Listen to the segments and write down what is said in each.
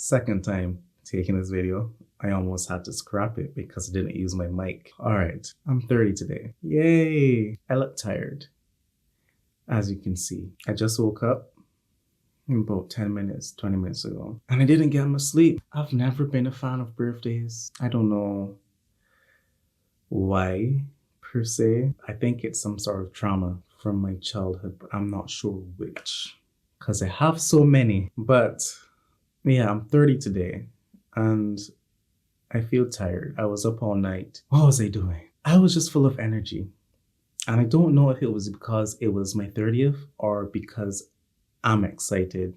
Second time taking this video. I almost had to scrap it because I didn't use my mic. All right, I'm 30 today. Yay! I look tired, as you can see. I just woke up about 10 minutes, 20 minutes ago, and I didn't get much sleep. I've never been a fan of birthdays. I don't know why, per se. I think it's some sort of trauma from my childhood, but I'm not sure which, because I have so many. But yeah, I'm 30 today, and I feel tired. I was up all night. What was I doing? I was just full of energy. And I don't know if it was because it was my 30th or because I'm excited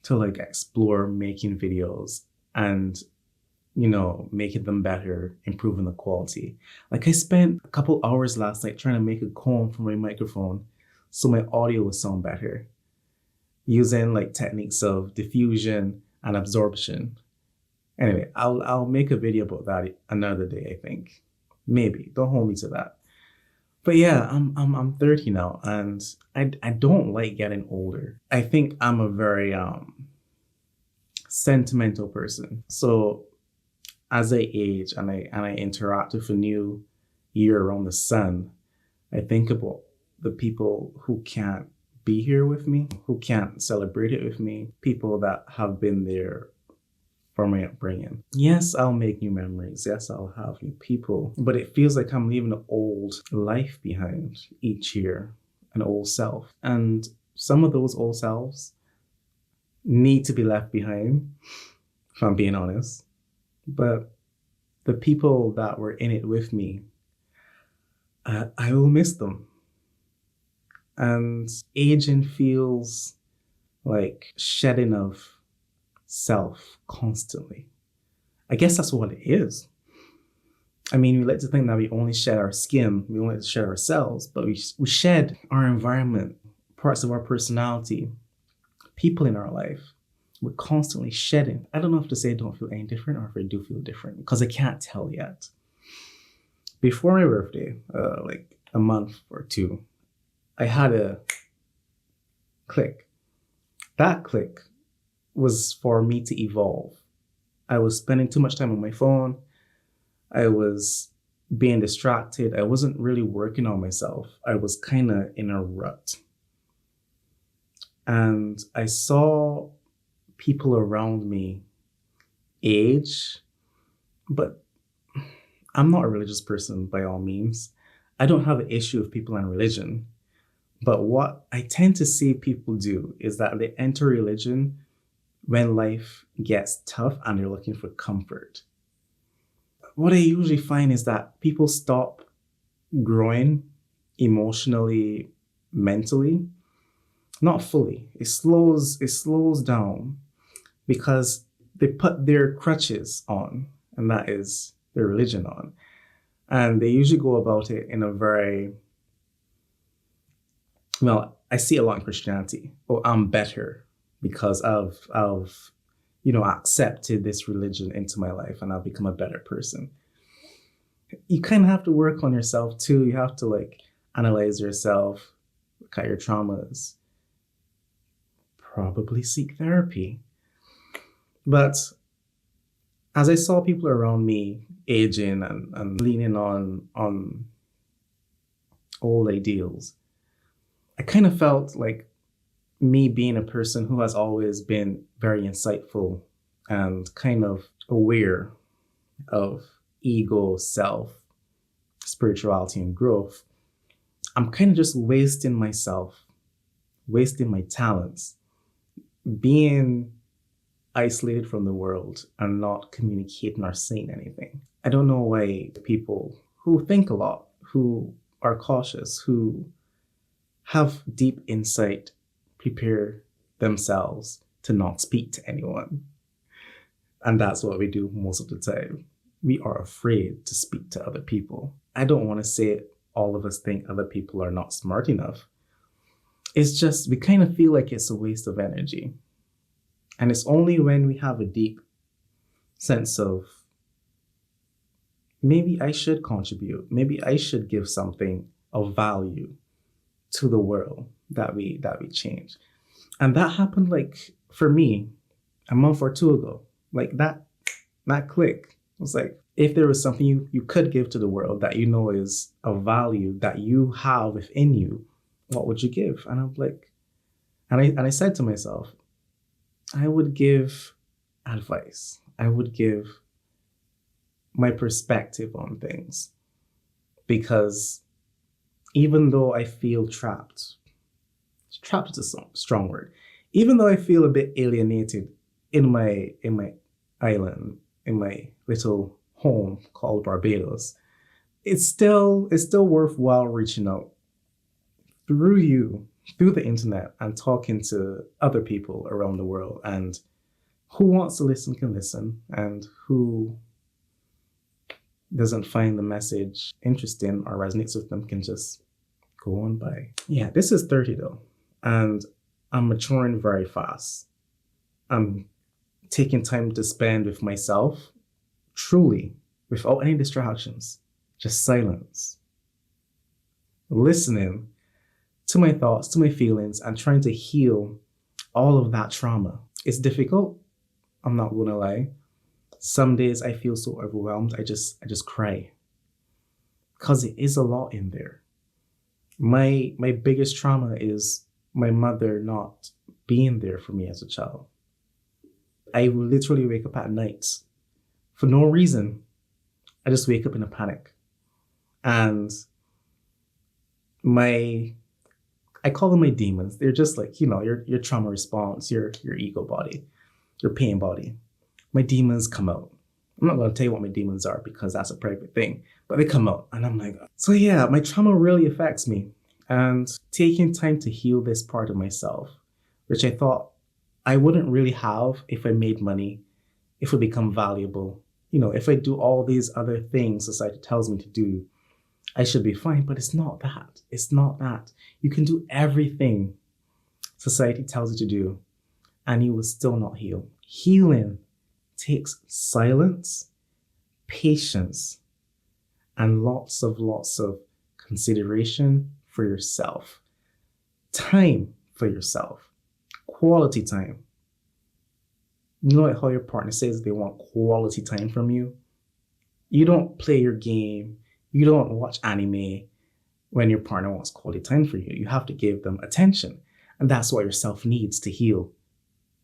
to like explore making videos and, making them better, improving the quality. Like I spent a couple hours last night trying to make a comb for my microphone so my audio would sound better, using like techniques of diffusion and absorption. Anyway, I'll make a video about that another day, I think. Maybe. Don't hold me to that. But yeah, I'm 30 now, and I don't like getting older. I think I'm a very sentimental person. So as I age and I interact with a new year around the sun, I think about the people who can't be here with me, who can't celebrate it with me, people that have been there for my upbringing. Yes, I'll make new memories. Yes, I'll have new people, but it feels like I'm leaving an old life behind each year, an old self. And some of those old selves need to be left behind, if I'm being honest. But the people that were in it with me, I will miss them. And aging feels like shedding of self constantly. I guess that's what it is. I mean, we like to think that we only shed our skin, we only like to shed ourselves, but we shed our environment, parts of our personality, people in our life. We're constantly shedding. I don't know if to say I don't feel any different or if I do feel different, because I can't tell yet. Before my birthday, like a month or two, I had a click. That click was for me to evolve. I was spending too much time on my phone. I was being distracted. I wasn't really working on myself. I was kind of in a rut. And I saw people around me age, but I'm not a religious person by all means. I don't have an issue with people and religion. But what I tend to see people do is that they enter religion when life gets tough and they're looking for comfort. What I usually find is that people stop growing emotionally, mentally, not fully. It slows down because they put their crutches on, and that is their religion on. And they usually go about it in a very, well, I see a lot in Christianity. Oh, I'm better because I've accepted this religion into my life and I've become a better person. You kind of have to work on yourself too. You have to like analyze yourself, look at your traumas, probably seek therapy. But as I saw people around me aging and leaning on old ideals, I kind of felt like me being a person who has always been very insightful and kind of aware of ego, self, spirituality, and growth, I'm kind of just wasting myself, wasting my talents, being isolated from the world and not communicating or saying anything. I don't know why people who think a lot, who are cautious, who have deep insight, prepare themselves to not speak to anyone. And that's what we do most of the time. We are afraid to speak to other people. I don't want to say all of us think other people are not smart enough. It's just we kind of feel like it's a waste of energy. And it's only when we have a deep sense of maybe I should contribute, maybe I should give something of value to the world that we change. And that happened like for me a month or two ago. Like that click. It was like, if there was something you could give to the world that you know is of value that you have within you, what would you give? And I'm like, and I said to myself, I would give advice. I would give my perspective on things. Because even though I feel trapped is a strong word. Even though I feel a bit alienated in my island, in my little home called Barbados, it's still worthwhile reaching out through you, through the internet, and talking to other people around the world. And who wants to listen can listen, and who doesn't find the message interesting or resonates with them can just go on by. Yeah, this is 30 though, and I'm maturing very fast. I'm taking time to spend with myself, truly, without any distractions, just silence, listening to my thoughts, to my feelings, and trying to heal all of that trauma. It's difficult, I'm not gonna lie. Some days I feel so overwhelmed, I just cry. Because it is a lot in there. My biggest trauma is my mother not being there for me as a child. I will literally wake up at night for no reason. I just wake up in a panic. And I call them my demons. They're just like, your trauma response, your ego body, your pain body. My demons come out. I'm not going to tell you what my demons are because that's a private thing, but they come out and I'm like, so yeah, my trauma really affects me. And taking time to heal this part of myself, which I thought I wouldn't really have if I made money, if I become valuable, if I do all these other things society tells me to do, I should be fine. But it's not that. It's not that. You can do everything society tells you to do and you will still not heal. Healing takes silence, patience, and lots of consideration for yourself. Time for yourself. Quality time. You know like how your partner says they want quality time from you? You don't play your game. You don't watch anime when your partner wants quality time for you. You have to give them attention. And that's what yourself needs to heal.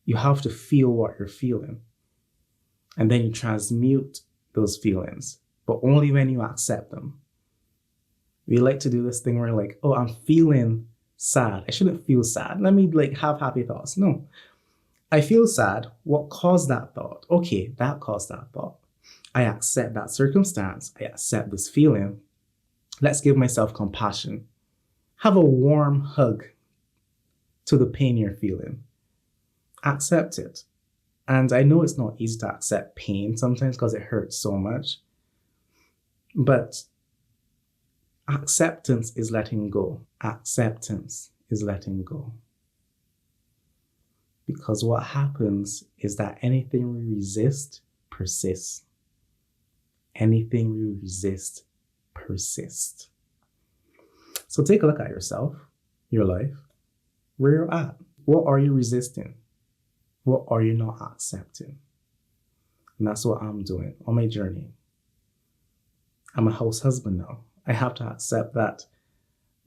You have to feel what you're feeling. And then you transmute those feelings, but only when you accept them. We like to do this thing where like, oh, I'm feeling sad. I shouldn't feel sad. Let me have happy thoughts. No, I feel sad. What caused that thought? Okay, that caused that thought. I accept that circumstance. I accept this feeling. Let's give myself compassion. Have a warm hug to the pain you're feeling. Accept it. And I know it's not easy to accept pain sometimes because it hurts so much. But acceptance is letting go. Acceptance is letting go. Because what happens is that anything we resist persists. Anything we resist persists. So take a look at yourself, your life, where you're at. What are you resisting? What are you not accepting? And that's what I'm doing on my journey. I'm a house husband now. I have to accept that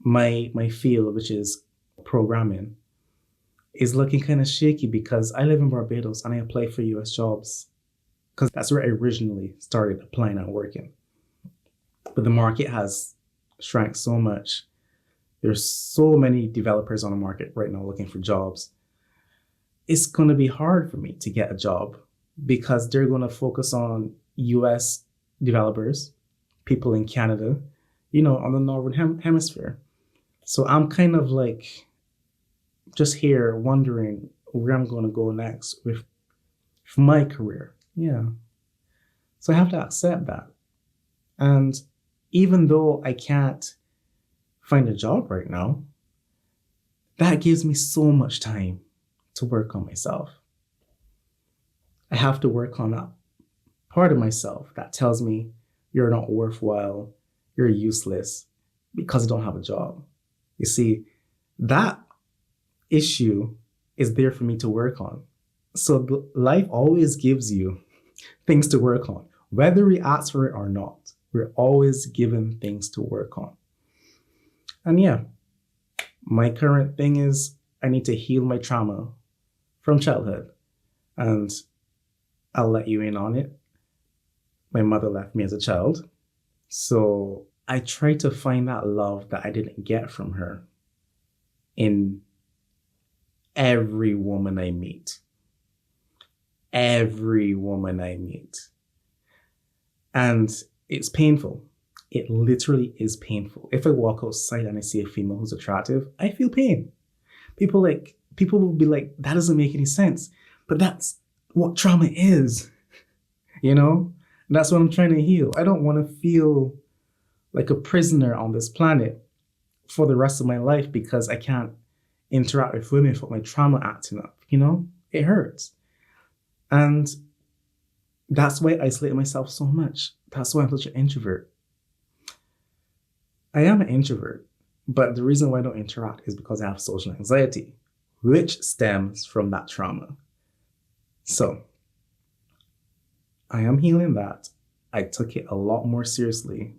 my field, which is programming, is looking kind of shaky because I live in Barbados and I apply for US jobs because that's where I originally started applying and working. But the market has shrank so much. There's so many developers on the market right now looking for jobs. It's going to be hard for me to get a job because they're going to focus on US developers, people in Canada, on the Northern Hemisphere. So I'm kind of like just here wondering where I'm going to go next with my career. Yeah. So I have to accept that. And even though I can't find a job right now, that gives me so much time to work on myself. I have to work on that part of myself that tells me you're not worthwhile, you're useless because I don't have a job. You see, that issue is there for me to work on. So life always gives you things to work on, whether we ask for it or not. We're always given things to work on. And yeah, my current thing is I need to heal my trauma from childhood. And I'll let you in on it. My mother left me as a child. So I try to find that love that I didn't get from her in every woman I meet. Every woman I meet. And it's painful. It literally is painful. If I walk outside and I see a female who's attractive, I feel pain. People will be like, that doesn't make any sense. But that's what trauma is. You know? That's what I'm trying to heal. I don't want to feel like a prisoner on this planet for the rest of my life because I can't interact with women for my trauma acting up. You know? It hurts. And that's why I isolate myself so much. That's why I'm such an introvert. I am an introvert, but the reason why I don't interact is because I have social anxiety, which stems from that trauma. So I am healing that. I took it a lot more seriously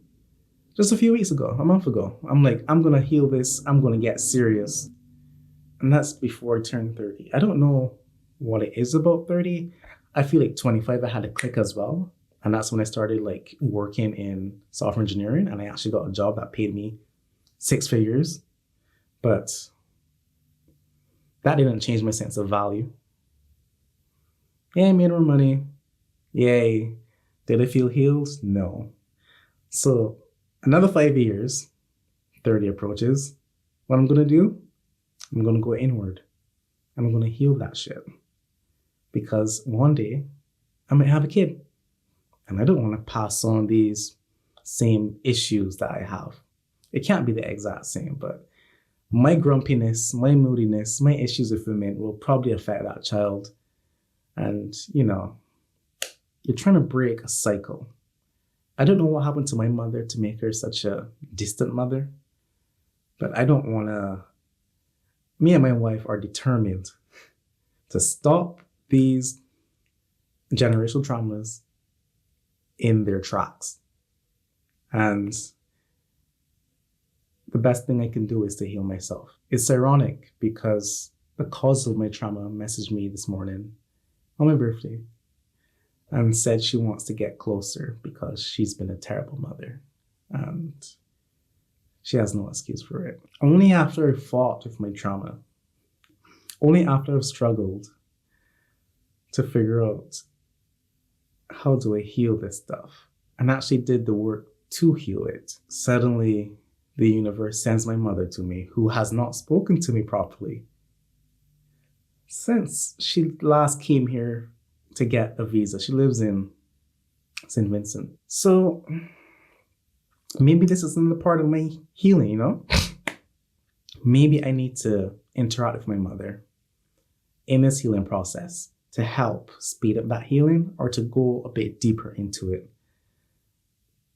just a few weeks ago, a month ago. I'm like, I'm going to heal this. I'm going to get serious. And that's before I turned 30. I don't know what it is about 30. I feel like 25, I had a click as well. And that's when I started like working in software engineering. And I actually got a job that paid me 6 figures. But that didn't change my sense of value. Yeah, I made more money. Yay. Did I feel healed? No. So another 5 years, 30 approaches. What I'm going to do? I'm going to go inward. And I'm going to heal that shit. Because one day I might have a kid. And I don't want to pass on these same issues that I have. It can't be the exact same, but my grumpiness, my moodiness, my issues with women will probably affect that child. And, you know, you're trying to break a cycle. I don't know what happened to my mother to make her such a distant mother, but I don't want to. Me and my wife are determined to stop these generational traumas in their tracks. And the best thing I can do is to heal myself. It's ironic because the cause of my trauma messaged me this morning on my birthday and said she wants to get closer because she's been a terrible mother and she has no excuse for it. Only after I fought with my trauma, only after I've struggled to figure out how do I heal this stuff and actually did the work to heal it, suddenly the universe sends my mother to me who has not spoken to me properly since she last came here to get a visa. She lives in St. Vincent. So maybe this is another part of my healing, you know? Maybe I need to interact with my mother in this healing process to help speed up that healing or to go a bit deeper into it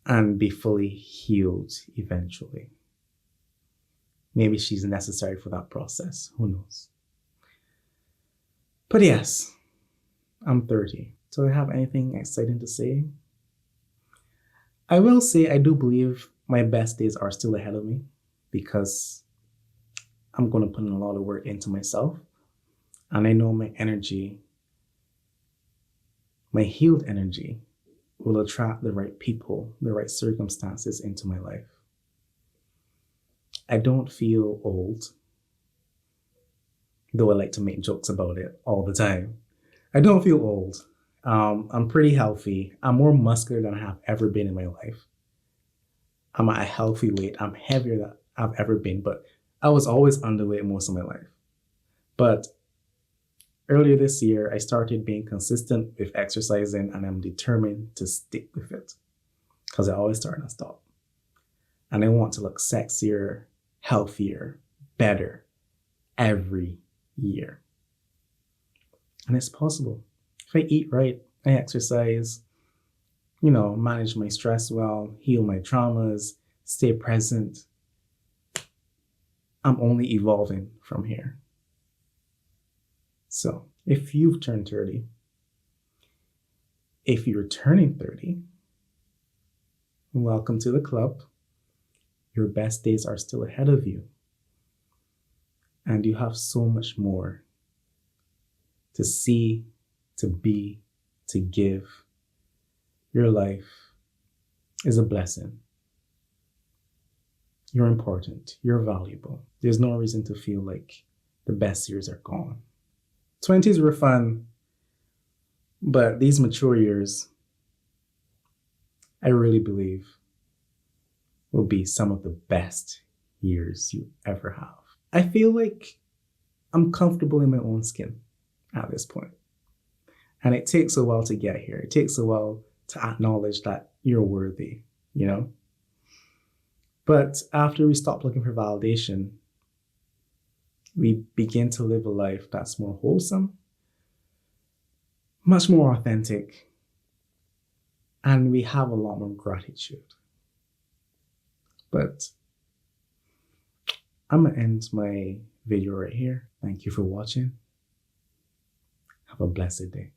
and be fully healed eventually. Maybe she's necessary for that process. Who knows? But yes, I'm 30. Do I have anything exciting to say? I will say I do believe my best days are still ahead of me because I'm going to put in a lot of work into myself. And I know my energy, my healed energy, will attract the right people, the right circumstances into my life. I don't feel old, though I like to make jokes about it all the time. I don't feel old. I'm pretty healthy. I'm more muscular than I have ever been in my life. I'm at a healthy weight. I'm heavier than I've ever been, but I was always underweight most of my life. But earlier this year, I started being consistent with exercising and I'm determined to stick with it because I always start and stop. And I want to look sexier, healthier, better every year. And it's possible. If I eat right, I exercise, manage my stress well, heal my traumas, stay present, I'm only evolving from here. So If you've turned 30, if you're turning 30, welcome to the club. Your best days are still ahead of you. And you have so much more to see, to be, to give. Your life is a blessing. You're important. You're valuable. There's no reason to feel like the best years are gone. 20s were fun, but these mature years, I really believe, will be some of the best years you ever have. I feel like I'm comfortable in my own skin at this point. And it takes a while to get here. It takes a while to acknowledge that you're worthy, you know? But after we stop looking for validation, we begin to live a life that's more wholesome, much more authentic, and we have a lot more gratitude. But I'm gonna end my video right here. Thank you for watching. Have a blessed day.